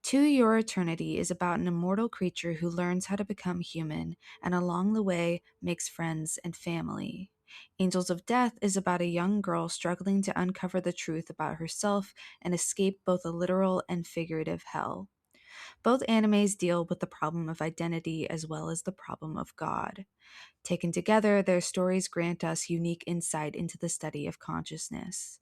To Your Eternity is about an immortal creature who learns how to become human and along the way makes friends and family. Angels of Death is about a young girl struggling to uncover the truth about herself and escape both a literal and figurative hell. Both animes deal with the problem of identity as well as the problem of God. Taken together, their stories grant us unique insight into the study of consciousness.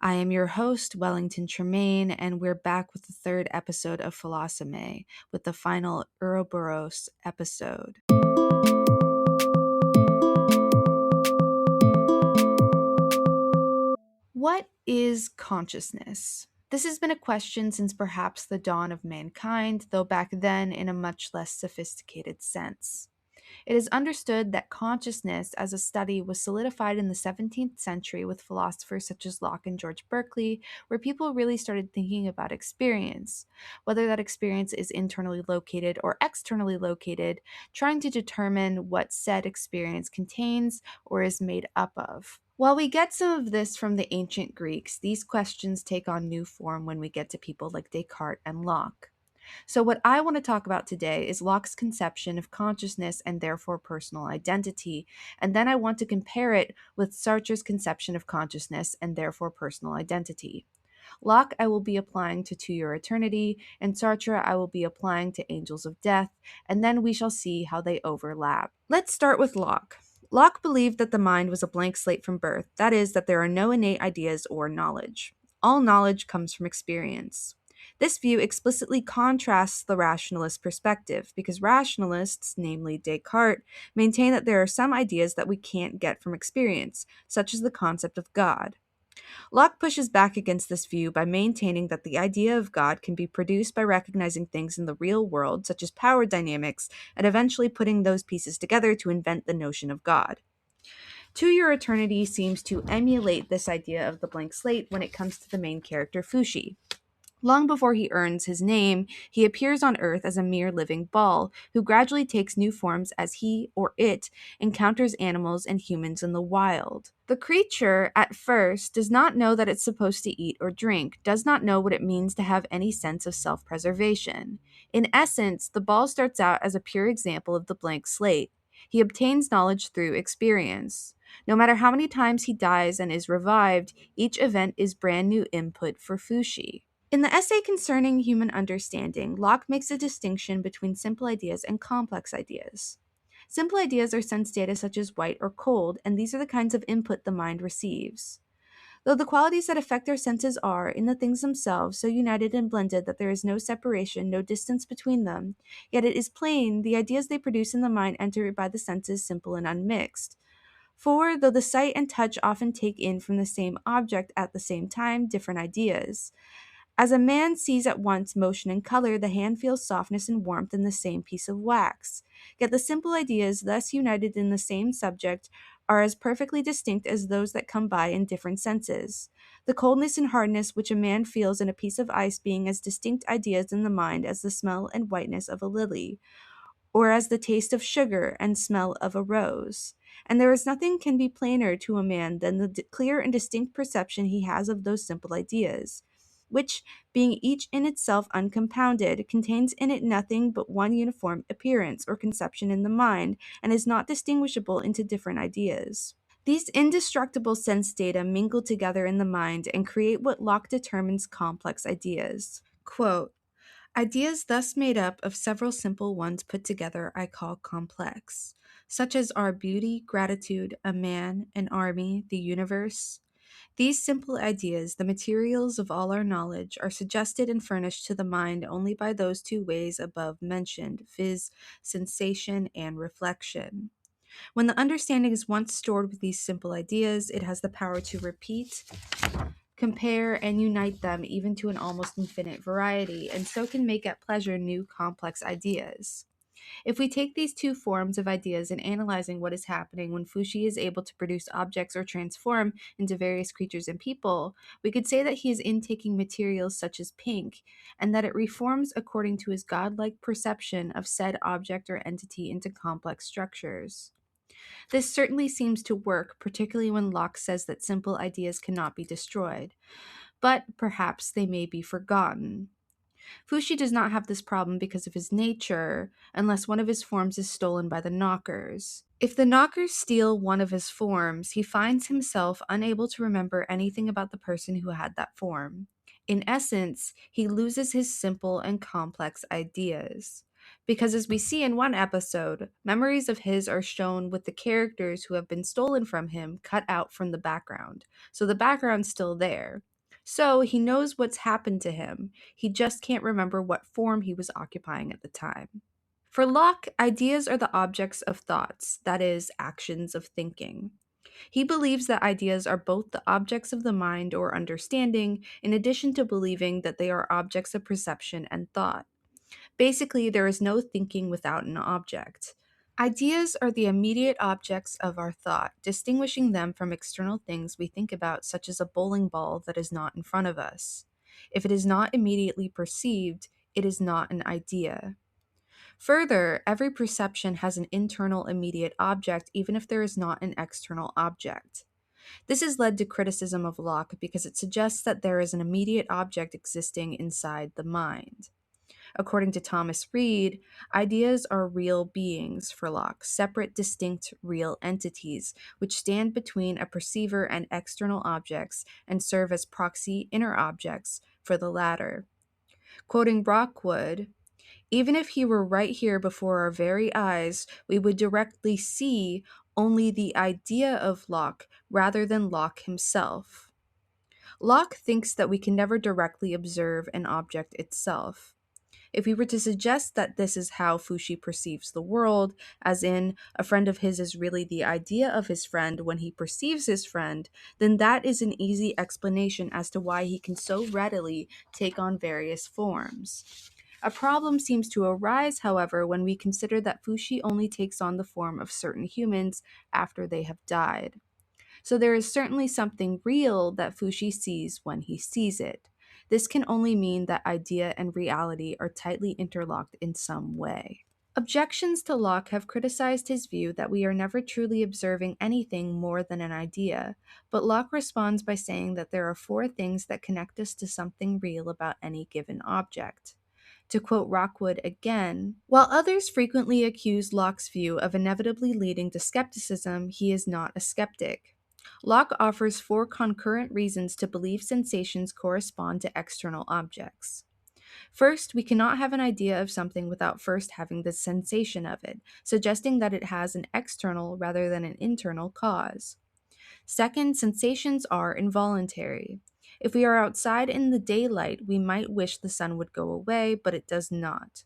I am your host, Wellington Tremaine, and we're back with the third episode of Philosome, with the final Ouroboros episode. What is consciousness? This has been a question since perhaps the dawn of mankind, though back then in a much less sophisticated sense. It is understood that consciousness as a study was solidified in the 17th century with philosophers such as Locke and George Berkeley, where people really started thinking about experience, whether that experience is internally located or externally located, trying to determine what said experience contains or is made up of. While we get some of this from the ancient Greeks, these questions take on new form when we get to people like Descartes and Locke. So, what I want to talk about today is Locke's conception of consciousness and therefore personal identity, and then I want to compare it with Sartre's conception of consciousness and therefore personal identity. Locke I will be applying to Your Eternity, and Sartre I will be applying to Angels of Death, and then we shall see how they overlap. Let's start with Locke. Locke believed that the mind was a blank slate from birth, that is, that there are no innate ideas or knowledge. All knowledge comes from experience. This view explicitly contrasts the rationalist perspective, because rationalists, namely Descartes, maintain that there are some ideas that we can't get from experience, such as the concept of God. Locke pushes back against this view by maintaining that the idea of God can be produced by recognizing things in the real world, such as power dynamics, and eventually putting those pieces together to invent the notion of God. To Your Eternity seems to emulate this idea of the blank slate when it comes to the main character Fushi. Long before he earns his name, he appears on Earth as a mere living ball, who gradually takes new forms as he, or it, encounters animals and humans in the wild. The creature, at first, does not know that it's supposed to eat or drink, does not know what it means to have any sense of self-preservation. In essence, the ball starts out as a pure example of the blank slate. He obtains knowledge through experience. No matter how many times he dies and is revived, each event is brand new input for Fushi. In the essay concerning human understanding, Locke makes a distinction between simple ideas and complex ideas. Simple ideas are sense data such as white or cold, and these are the kinds of input the mind receives. Though the qualities that affect our senses are, in the things themselves, so united and blended that there is no separation, no distance between them, yet it is plain the ideas they produce in the mind enter by the senses simple and unmixed. For, though the sight and touch often take in from the same object at the same time different ideas, as a man sees at once motion and color, the hand feels softness and warmth in the same piece of wax. Yet the simple ideas, thus united in the same subject, are as perfectly distinct as those that come by in different senses. The coldness and hardness which a man feels in a piece of ice being as distinct ideas in the mind as the smell and whiteness of a lily, or as the taste of sugar and smell of a rose. And there is nothing can be plainer to a man than the clear and distinct perception he has of those simple ideas, which, being each in itself uncompounded, contains in it nothing but one uniform appearance or conception in the mind, and is not distinguishable into different ideas. These indestructible sense data mingle together in the mind and create what Locke determines complex ideas. Quote, ideas thus made up of several simple ones put together I call complex, such as are beauty, gratitude, a man, an army, the universe. These simple ideas, the materials of all our knowledge, are suggested and furnished to the mind only by those two ways above mentioned, viz., sensation and reflection. When the understanding is once stored with these simple ideas, it has the power to repeat, compare, and unite them even to an almost infinite variety, and so can make at pleasure new complex ideas. If we take these two forms of ideas in analyzing what is happening when Fushi is able to produce objects or transform into various creatures and people, we could say that he is intaking materials such as pink, and that it reforms according to his godlike perception of said object or entity into complex structures. This certainly seems to work, particularly when Locke says that simple ideas cannot be destroyed, but perhaps they may be forgotten. Fushi does not have this problem because of his nature, unless one of his forms is stolen by the knockers. If the knockers steal one of his forms, he finds himself unable to remember anything about the person who had that form. In essence, he loses his simple and complex ideas. Because as we see in one episode, memories of his are shown with the characters who have been stolen from him cut out from the background. So the background's still there. So he knows what's happened to him. He just can't remember what form he was occupying at the time. For Locke, ideas are the objects of thoughts, that is, actions of thinking. He believes that ideas are both the objects of the mind or understanding, in addition to believing that they are objects of perception and thought. Basically, there is no thinking without an object. Ideas are the immediate objects of our thought, distinguishing them from external things we think about, such as a bowling ball that is not in front of us. If it is not immediately perceived, it is not an idea. Further, every perception has an internal immediate object, even if there is not an external object. This has led to criticism of Locke because it suggests that there is an immediate object existing inside the mind. According to Thomas Reid, ideas are real beings for Locke, separate, distinct, real entities, which stand between a perceiver and external objects and serve as proxy inner objects for the latter. Quoting Rockwood, even if he were right here before our very eyes, we would directly see only the idea of Locke rather than Locke himself. Locke thinks that we can never directly observe an object itself. If we were to suggest that this is how Fushi perceives the world, as in, a friend of his is really the idea of his friend when he perceives his friend, then that is an easy explanation as to why he can so readily take on various forms. A problem seems to arise, however, when we consider that Fushi only takes on the form of certain humans after they have died. So there is certainly something real that Fushi sees when he sees it. This can only mean that idea and reality are tightly interlocked in some way. Objections to Locke have criticized his view that we are never truly observing anything more than an idea, but Locke responds by saying that there are four things that connect us to something real about any given object. To quote Rockwood again, while others frequently accuse Locke's view of inevitably leading to skepticism, he is not a skeptic. Locke offers four concurrent reasons to believe sensations correspond to external objects. First, we cannot have an idea of something without first having the sensation of it, suggesting that it has an external rather than an internal cause. Second, sensations are involuntary. If we are outside in the daylight, we might wish the sun would go away, but it does not.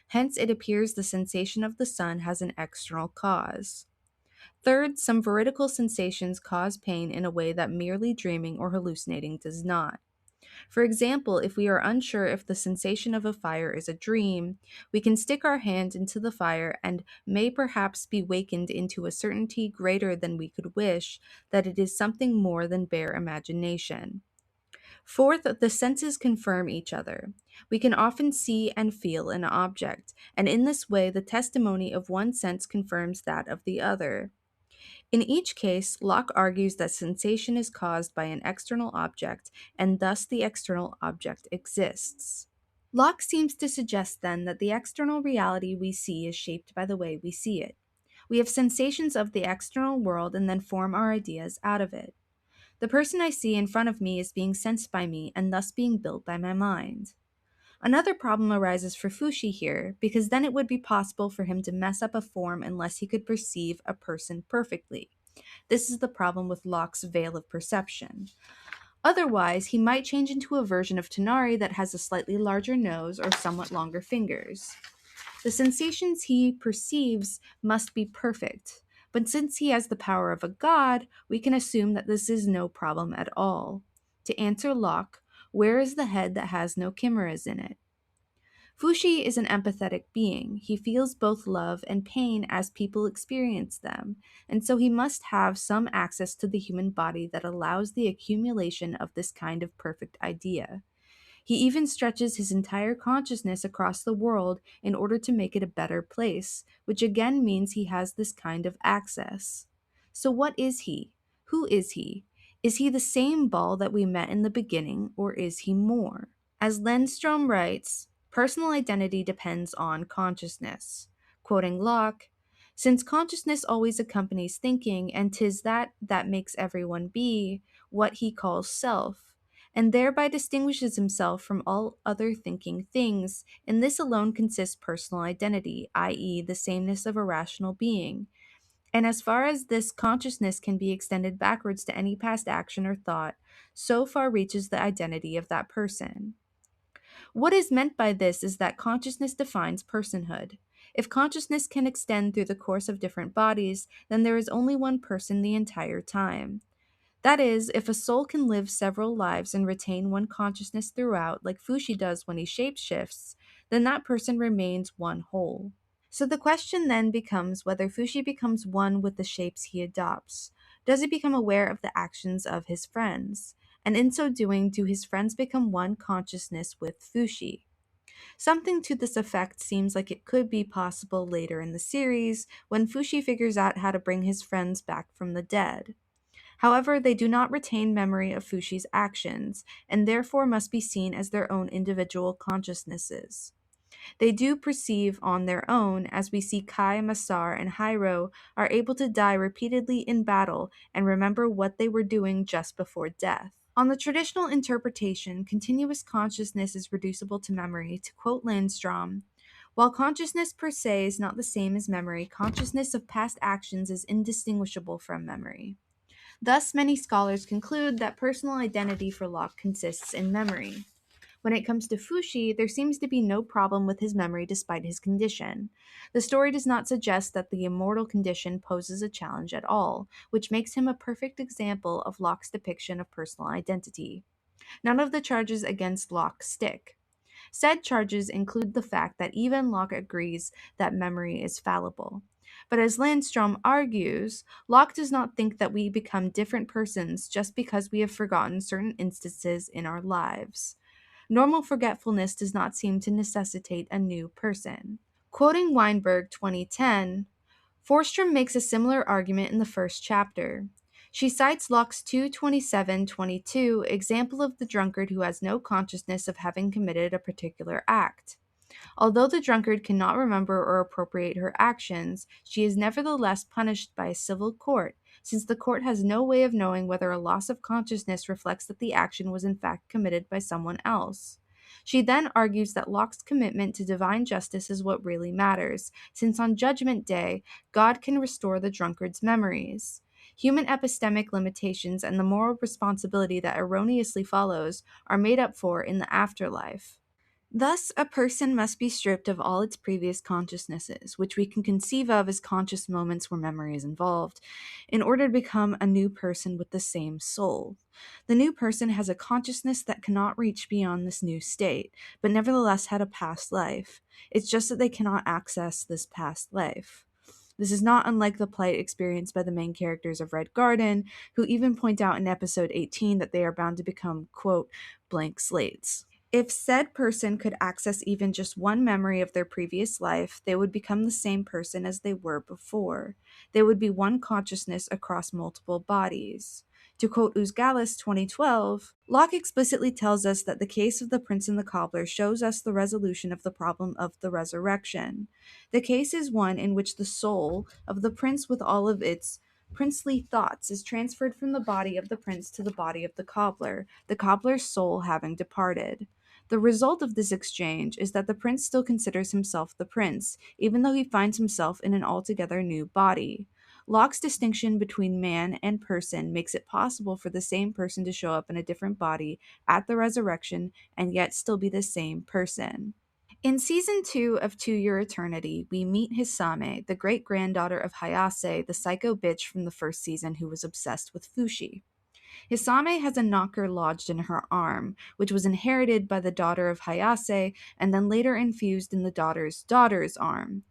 Hence, it appears the sensation of the sun has an external cause. Third, some veridical sensations cause pain in a way that merely dreaming or hallucinating does not. For example, if we are unsure if the sensation of a fire is a dream, we can stick our hand into the fire and may perhaps be wakened into a certainty greater than we could wish that it is something more than bare imagination. Fourth, the senses confirm each other. We can often see and feel an object, and in this way the testimony of one sense confirms that of the other. In each case, Locke argues that sensation is caused by an external object, and thus the external object exists. Locke seems to suggest then that the external reality we see is shaped by the way we see it. We have sensations of the external world and then form our ideas out of it. The person I see in front of me is being sensed by me and thus being built by my mind. Another problem arises for Fushi here, because then it would be possible for him to mess up a form unless he could perceive a person perfectly. This is the problem with Locke's veil of perception. Otherwise, he might change into a version of Tonari that has a slightly larger nose or somewhat longer fingers. The sensations he perceives must be perfect, but since he has the power of a god, we can assume that this is no problem at all. To answer Locke, where is the head that has no chimeras in it? Fushi is an empathetic being. He feels both love and pain as people experience them, and so he must have some access to the human body that allows the accumulation of this kind of perfect idea. He even stretches his entire consciousness across the world in order to make it a better place, which again means he has this kind of access. So what is he? Who is he? Is he the same ball that we met in the beginning, or is he more? As Lindstrom writes, Personal identity depends on consciousness. Quoting Locke, since consciousness always accompanies thinking, and 'tis that makes everyone be what he calls self, and thereby distinguishes himself from all other thinking things, in this alone consists personal identity, i.e., the sameness of a rational being. And as far as this consciousness can be extended backwards to any past action or thought, so far reaches the identity of that person. What is meant by this is that consciousness defines personhood. If consciousness can extend through the course of different bodies, then there is only one person the entire time. That is, if a soul can live several lives and retain one consciousness throughout, like Fushi does when he shapeshifts, then that person remains one whole. So the question then becomes whether Fushi becomes one with the shapes he adopts. Does he become aware of the actions of his friends? And in so doing, do his friends become one consciousness with Fushi? Something to this effect seems like it could be possible later in the series when Fushi figures out how to bring his friends back from the dead. However, they do not retain memory of Fushi's actions, and therefore must be seen as their own individual consciousnesses. They do perceive on their own, as we see Kai, Masar, and Hyro are able to die repeatedly in battle and remember what they were doing just before death. On the traditional interpretation, continuous consciousness is reducible to memory. To quote Landstrom, while consciousness per se is not the same as memory, consciousness of past actions is indistinguishable from memory. Thus, many scholars conclude that personal identity for Locke consists in memory. When it comes to Fushi, there seems to be no problem with his memory despite his condition. The story does not suggest that the immortal condition poses a challenge at all, which makes him a perfect example of Locke's depiction of personal identity. None of the charges against Locke stick. Said charges include the fact that even Locke agrees that memory is fallible. But as Landstrom argues, Locke does not think that we become different persons just because we have forgotten certain instances in our lives. Normal forgetfulness does not seem to necessitate a new person. Quoting Weinberg 2010, Forstrom makes a similar argument in the first chapter. She cites Locke's 2:27-22 example of the drunkard who has no consciousness of having committed a particular act. Although the drunkard cannot remember or appropriate her actions, she is nevertheless punished by a civil court, since the court has no way of knowing whether a loss of consciousness reflects that the action was in fact committed by someone else. She then argues that Locke's commitment to divine justice is what really matters, since on Judgment Day, God can restore the drunkard's memories. Human epistemic limitations and the moral responsibility that erroneously follows are made up for in the afterlife. Thus, a person must be stripped of all its previous consciousnesses, which we can conceive of as conscious moments where memory is involved, in order to become a new person with the same soul. The new person has a consciousness that cannot reach beyond this new state, but nevertheless had a past life. It's just that they cannot access this past life. This is not unlike the plight experienced by the main characters of Red Garden, who even point out in episode 18 that they are bound to become, quote, blank slates. If said person could access even just one memory of their previous life, they would become the same person as they were before. They would be one consciousness across multiple bodies. To quote Uzgalis 2012, Locke explicitly tells us that the case of the prince and the cobbler shows us the resolution of the problem of the resurrection. The case is one in which the soul of the prince with all of its princely thoughts is transferred from the body of the prince to the body of the cobbler's soul having departed. The result of this exchange is that the prince still considers himself the prince, even though he finds himself in an altogether new body. Locke's distinction between man and person makes it possible for the same person to show up in a different body at the resurrection and yet still be the same person. In season 2 of To Your Eternity, we meet Hisame, the great-granddaughter of Hayase, the psycho bitch from the first season who was obsessed with Fushi. Hisame has a knocker lodged in her arm, which was inherited by the daughter of Hayase and then later infused in the daughter's arm.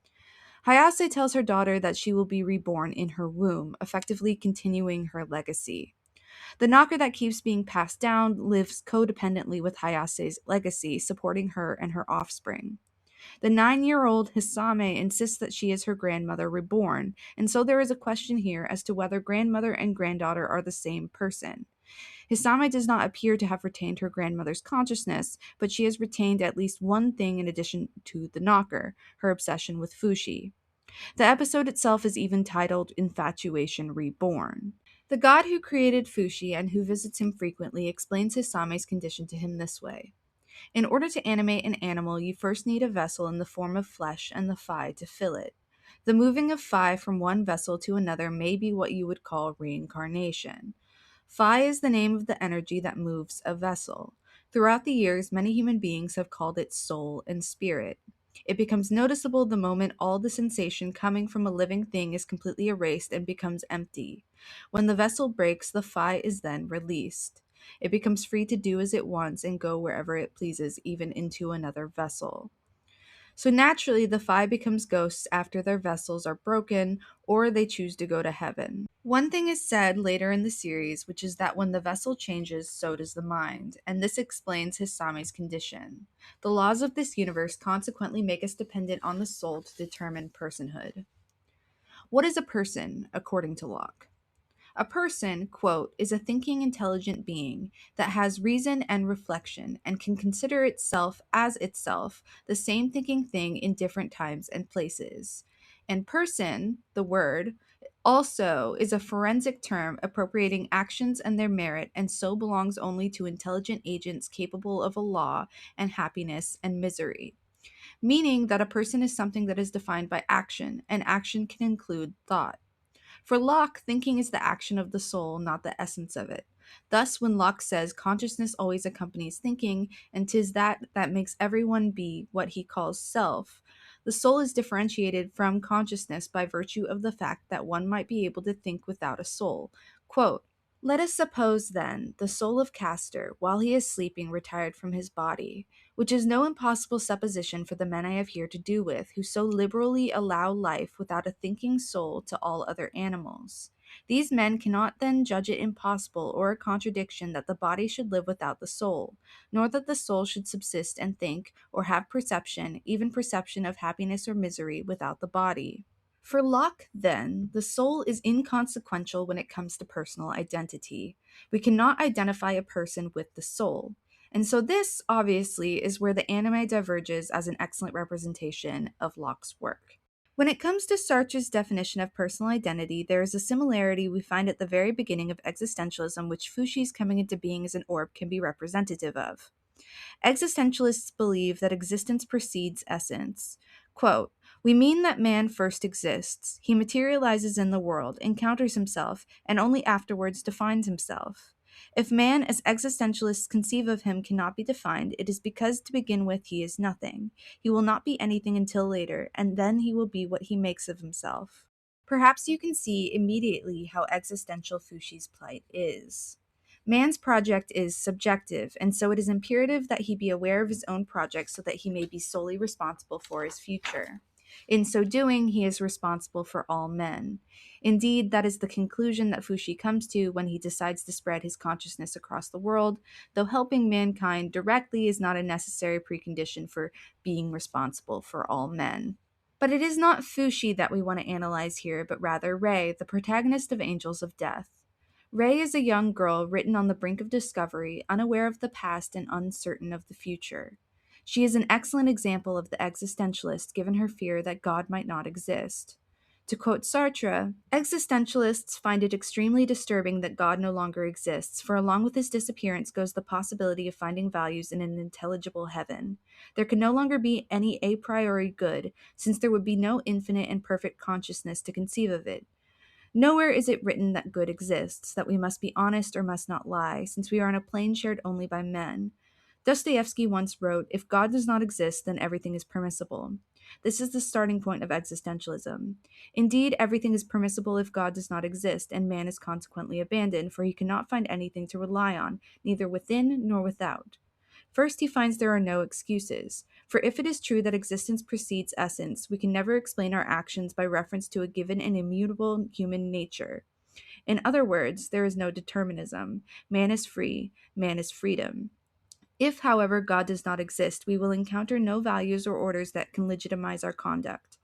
Hayase tells her daughter that she will be reborn in her womb, effectively continuing her legacy. The knocker that keeps being passed down lives codependently with Hayase's legacy, supporting her and her offspring. The 9-year-old Hisame insists that she is her grandmother reborn, and so there is a question here as to whether grandmother and granddaughter are the same person. Hisame does not appear to have retained her grandmother's consciousness, but she has retained at least one thing in addition to the knocker, her obsession with Fushi. The episode itself is even titled Infatuation Reborn. The god who created Fushi and who visits him frequently explains Hisame's condition to him this way. In order to animate an animal, you first need a vessel in the form of flesh and the phi to fill it. The moving of phi from one vessel to another may be what you would call reincarnation. Phi is the name of the energy that moves a vessel. Throughout the years, many human beings have called it soul and spirit. It becomes noticeable the moment all the sensation coming from a living thing is completely erased and becomes empty. When the vessel breaks, the phi is then released. It becomes free to do as it wants and go wherever it pleases, even into another vessel. So naturally, the phi becomes ghosts after their vessels are broken or they choose to go to heaven. One thing is said later in the series, which is that when the vessel changes, so does the mind, and this explains Hisame's condition. The laws of this universe consequently make us dependent on the soul to determine personhood. What is a person, according to Locke? A person, quote, is a thinking, intelligent being that has reason and reflection and can consider itself as itself, the same thinking thing in different times and places. And person, the word, also is a forensic term appropriating actions and their merit, and so belongs only to intelligent agents capable of a law and happiness and misery. Meaning that a person is something that is defined by action, and action can include thought. For Locke, thinking is the action of the soul, not the essence of it. Thus, when Locke says consciousness always accompanies thinking, and 'tis that makes everyone be what he calls self, the soul is differentiated from consciousness by virtue of the fact that one might be able to think without a soul. Quote, let us suppose, then, the soul of Castor, while he is sleeping, retired from his body, which is no impossible supposition for the men I have here to do with, who so liberally allow life without a thinking soul to all other animals. These men cannot then judge it impossible or a contradiction that the body should live without the soul, nor that the soul should subsist and think, or have perception, even perception of happiness or misery, without the body. For Locke, then, the soul is inconsequential when it comes to personal identity. We cannot identify a person with the soul. And so this, obviously, is where the anime diverges as an excellent representation of Locke's work. When it comes to Sartre's definition of personal identity, there is a similarity we find at the very beginning of existentialism, which Fushi's coming into being as an orb can be representative of. Existentialists believe that existence precedes essence. Quote, we mean that man first exists. He materializes in the world, encounters himself, and only afterwards defines himself. If man, as existentialists conceive of him, cannot be defined, it is because to begin with he is nothing. He will not be anything until later, and then he will be what he makes of himself. Perhaps you can see immediately how existential Fushi's plight is. Man's project is subjective, and so it is imperative that he be aware of his own project so that he may be solely responsible for his future. In so doing, he is responsible for all men. Indeed, that is the conclusion that Fushi comes to when he decides to spread his consciousness across the world, though helping mankind directly is not a necessary precondition for being responsible for all men. But it is not Fushi that we want to analyze here, but rather Rei, the protagonist of Angels of Death. Rei is a young girl written on the brink of discovery, unaware of the past and uncertain of the future. She is an excellent example of the existentialist given her fear that God might not exist. To quote Sartre, existentialists find it extremely disturbing that God no longer exists, for along with his disappearance goes the possibility of finding values in an intelligible heaven. There can no longer be any a priori good, since there would be no infinite and perfect consciousness to conceive of it. Nowhere is it written that good exists, that we must be honest or must not lie, since we are on a plane shared only by men. Dostoevsky once wrote, if God does not exist, then everything is permissible. This is the starting point of existentialism. Indeed, everything is permissible if God does not exist, and man is consequently abandoned, for he cannot find anything to rely on, neither within nor without. First, he finds there are no excuses. For if it is true that existence precedes essence, we can never explain our actions by reference to a given and immutable human nature. In other words, there is no determinism. Man is free. Man is freedom. If, however, God does not exist, we will encounter no values or orders that can legitimize our conduct.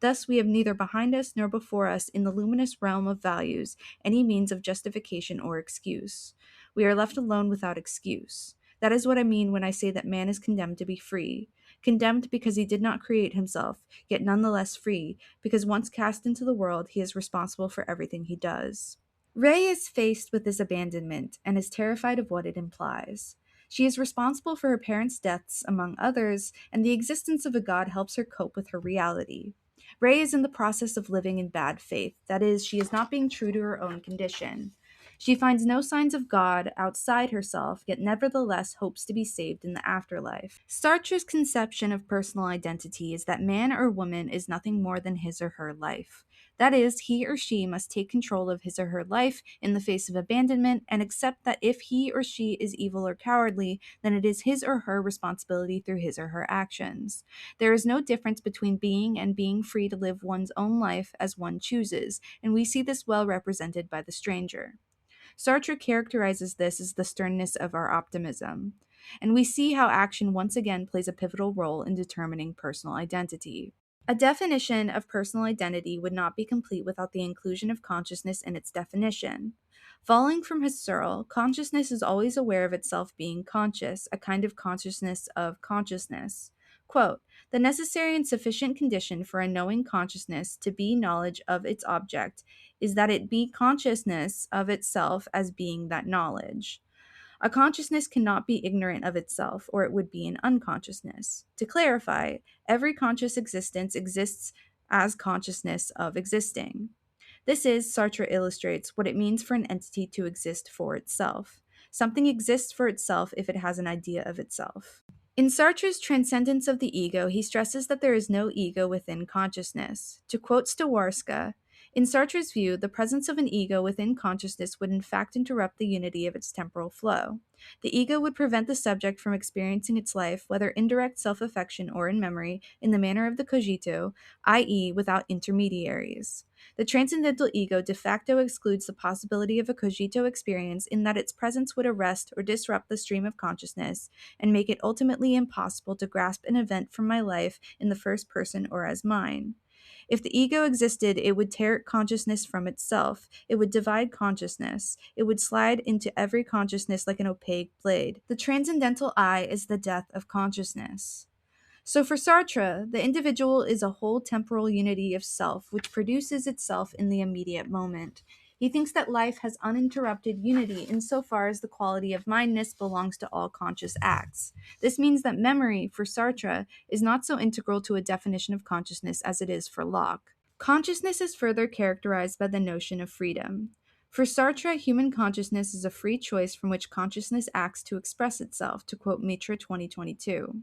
Thus, we have neither behind us nor before us in the luminous realm of values any means of justification or excuse. We are left alone without excuse. That is what I mean when I say that man is condemned to be free. Condemned because he did not create himself, yet nonetheless free, because once cast into the world, he is responsible for everything he does. Ray is faced with this abandonment and is terrified of what it implies. She is responsible for her parents' deaths, among others, and the existence of a god helps her cope with her reality. Ray is in the process of living in bad faith, that is, she is not being true to her own condition. She finds no signs of God outside herself, yet nevertheless hopes to be saved in the afterlife. Sartre's conception of personal identity is that man or woman is nothing more than his or her life. That is, he or she must take control of his or her life in the face of abandonment and accept that if he or she is evil or cowardly, then it is his or her responsibility through his or her actions. There is no difference between being and being free to live one's own life as one chooses, and we see this well represented by the stranger. Sartre characterizes this as the sternness of our optimism, and we see how action once again plays a pivotal role in determining personal identity. A definition of personal identity would not be complete without the inclusion of consciousness in its definition. Following from Husserl, consciousness is always aware of itself being conscious, a kind of consciousness of consciousness. Quote, the necessary and sufficient condition for a knowing consciousness to be knowledge of its object is that it be consciousness of itself as being that knowledge. A consciousness cannot be ignorant of itself, or it would be an unconsciousness. To clarify, every conscious existence exists as consciousness of existing. This is, Sartre illustrates, what it means for an entity to exist for itself. Something exists for itself if it has an idea of itself. In Sartre's Transcendence of the Ego, he stresses that there is no ego within consciousness. To quote Stawarska, in Sartre's view, the presence of an ego within consciousness would in fact interrupt the unity of its temporal flow. The ego would prevent the subject from experiencing its life, whether indirect self-affection or in memory, in the manner of the cogito, i.e., without intermediaries. The transcendental ego de facto excludes the possibility of a cogito experience in that its presence would arrest or disrupt the stream of consciousness and make it ultimately impossible to grasp an event from my life in the first person or as mine. If the ego existed, it would tear consciousness from itself. It would divide consciousness. It would slide into every consciousness like an opaque blade. The transcendental I is the death of consciousness. So for Sartre, the individual is a whole temporal unity of self, which produces itself in the immediate moment. He thinks that life has uninterrupted unity insofar as the quality of mindness belongs to all conscious acts. This means that memory, for Sartre, is not so integral to a definition of consciousness as it is for Locke. Consciousness is further characterized by the notion of freedom. For Sartre, human consciousness is a free choice from which consciousness acts to express itself, to quote Mitra 2022.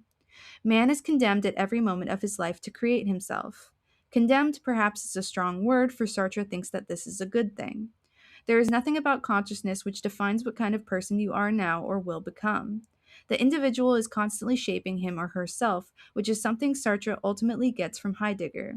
Man is condemned at every moment of his life to create himself. Condemned, perhaps, is a strong word, for Sartre thinks that this is a good thing. There is nothing about consciousness which defines what kind of person you are now or will become. The individual is constantly shaping him or herself, which is something Sartre ultimately gets from Heidegger.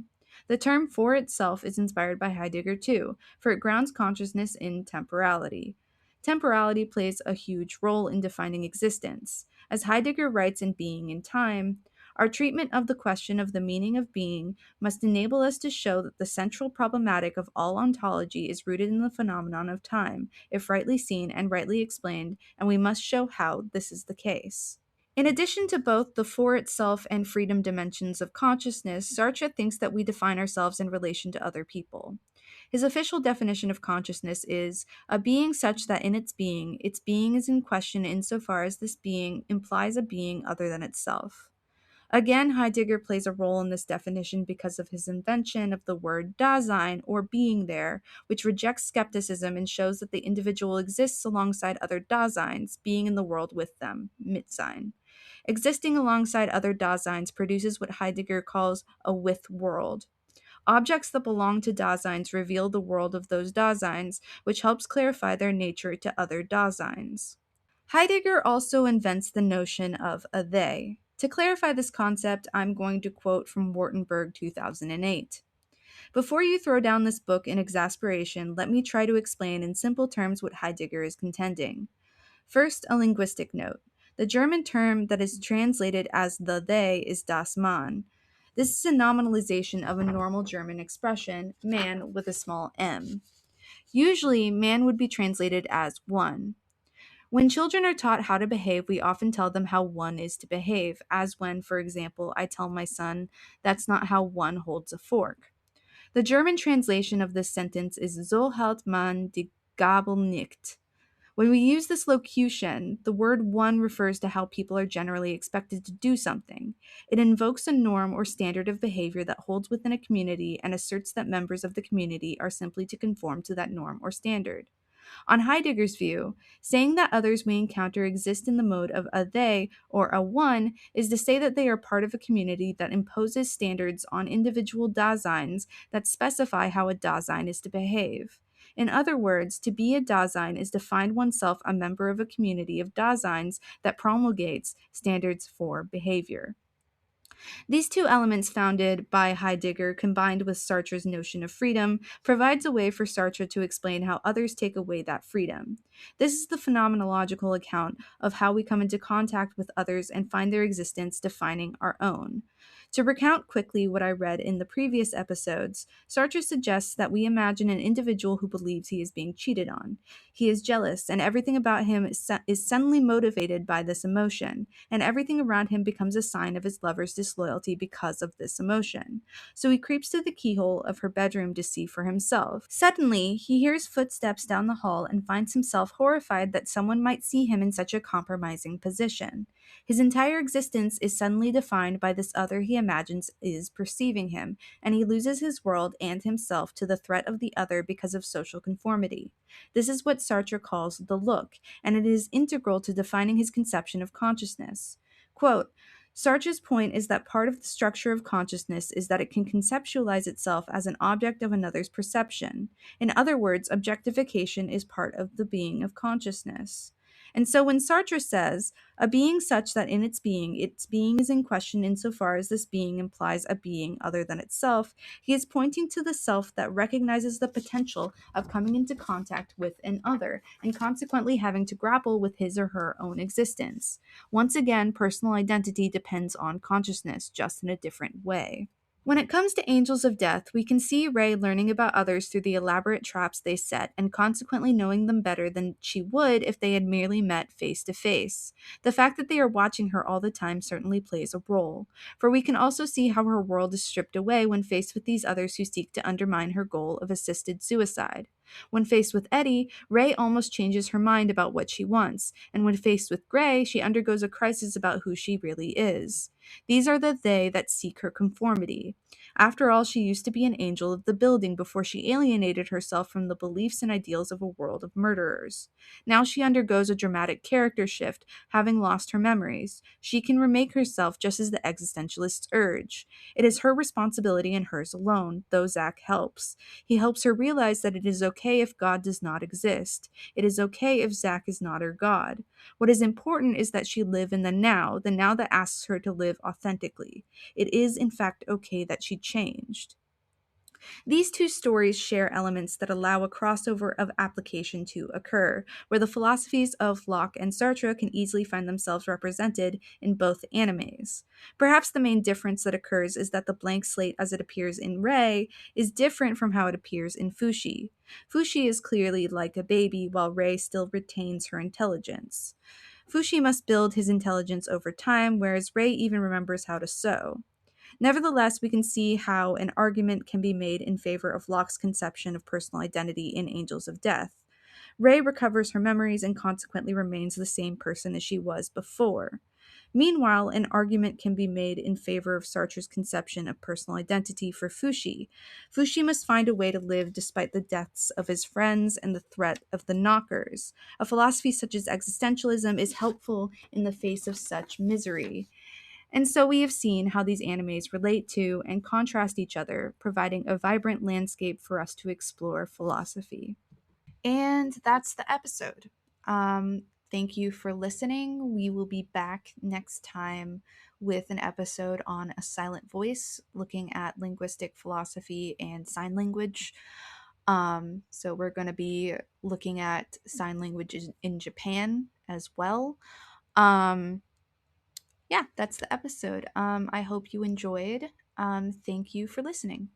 The term for itself is inspired by Heidegger too, for it grounds consciousness in temporality. Temporality plays a huge role in defining existence. As Heidegger writes in Being in Time, our treatment of the question of the meaning of being must enable us to show that the central problematic of all ontology is rooted in the phenomenon of time, if rightly seen and rightly explained, and we must show how this is the case. In addition to both the for itself and freedom dimensions of consciousness, Sartre thinks that we define ourselves in relation to other people. His official definition of consciousness is a being such that in its being is in question insofar as this being implies a being other than itself. Again, Heidegger plays a role in this definition because of his invention of the word Dasein, or being there, which rejects skepticism and shows that the individual exists alongside other Daseins, being in the world with them, Mitsein. Existing alongside other Daseins produces what Heidegger calls a with world. Objects that belong to Daseins reveal the world of those Daseins, which helps clarify their nature to other Daseins. Heidegger also invents the notion of a they. To clarify this concept, I'm going to quote from Wartenberg 2008. Before you throw down this book in exasperation, let me try to explain in simple terms what Heidegger is contending. First, a linguistic note. The German term that is translated as the they is das Mann. This is a nominalization of a normal German expression, man with a small m. Usually, man would be translated as one. When children are taught how to behave, we often tell them how one is to behave, as when, for example, I tell my son, "That's not how one holds a fork." The German translation of this sentence is "So hält man die Gabel nicht." When we use this locution, the word one refers to how people are generally expected to do something. It invokes a norm or standard of behavior that holds within a community and asserts that members of the community are simply to conform to that norm or standard. On Heidegger's view, saying that others we encounter exist in the mode of a they or a one is to say that they are part of a community that imposes standards on individual Daseins that specify how a Dasein is to behave. In other words, to be a Dasein is to find oneself a member of a community of Daseins that promulgates standards for behavior. These two elements founded by Heidegger, combined with Sartre's notion of freedom, provides a way for Sartre to explain how others take away that freedom. This is the phenomenological account of how we come into contact with others and find their existence defining our own. To recount quickly what I read in the previous episodes, Sartre suggests that we imagine an individual who believes he is being cheated on. He is jealous, and everything about him is suddenly motivated by this emotion, and everything around him becomes a sign of his lover's disloyalty because of this emotion. So he creeps to the keyhole of her bedroom to see for himself. Suddenly, he hears footsteps down the hall and finds himself horrified that someone might see him in such a compromising position. His entire existence is suddenly defined by this other he imagines is perceiving him, and he loses his world and himself to the threat of the other because of social conformity. This is what Sartre calls the look, and it is integral to defining his conception of consciousness. Quote, Sartre's point is that part of the structure of consciousness is that it can conceptualize itself as an object of another's perception. In other words, objectification is part of the being of consciousness. And so when Sartre says, a being such that in its being is in question insofar as this being implies a being other than itself, he is pointing to the self that recognizes the potential of coming into contact with an other, and consequently having to grapple with his or her own existence. Once again, personal identity depends on consciousness, just in a different way. When it comes to angels of death, we can see Ray learning about others through the elaborate traps they set and consequently knowing them better than she would if they had merely met face to face. The fact that they are watching her all the time certainly plays a role, for we can also see how her world is stripped away when faced with these others who seek to undermine her goal of assisted suicide. When faced with Eddie, Ray almost changes her mind about what she wants, and when faced with Gray, she undergoes a crisis about who she really is. These are the they that seek her conformity. After all, she used to be an angel of the building before she alienated herself from the beliefs and ideals of a world of murderers. Now she undergoes a dramatic character shift, having lost her memories. She can remake herself just as the existentialists urge. It is her responsibility and hers alone, though Zach helps. He helps her realize that it is okay if God does not exist. It is okay if Zach is not her God. What is important is that she live in the now that asks her to live authentically. It is, in fact, okay that she changed. These two stories share elements that allow a crossover of application to occur, where the philosophies of Locke and Sartre can easily find themselves represented in both animes. Perhaps the main difference that occurs is that the blank slate as it appears in Rei is different from how it appears in Fushi. Fushi is clearly like a baby, while Rei still retains her intelligence. Fushi must build his intelligence over time, whereas Rei even remembers how to sew. Nevertheless, we can see how an argument can be made in favor of Locke's conception of personal identity in Angels of Death. Rei recovers her memories and consequently remains the same person as she was before. Meanwhile, an argument can be made in favor of Sartre's conception of personal identity for Fushi. Fushi must find a way to live despite the deaths of his friends and the threat of the knockers. A philosophy such as existentialism is helpful in the face of such misery. And so we have seen how these animes relate to and contrast each other, providing a vibrant landscape for us to explore philosophy. And that's the episode. Thank you for listening. We will be back next time with an episode on a silent voice, looking at linguistic philosophy and sign language. So we're going to be looking at sign languages in Japan as well. Yeah, that's the episode. I hope you enjoyed. Thank you for listening.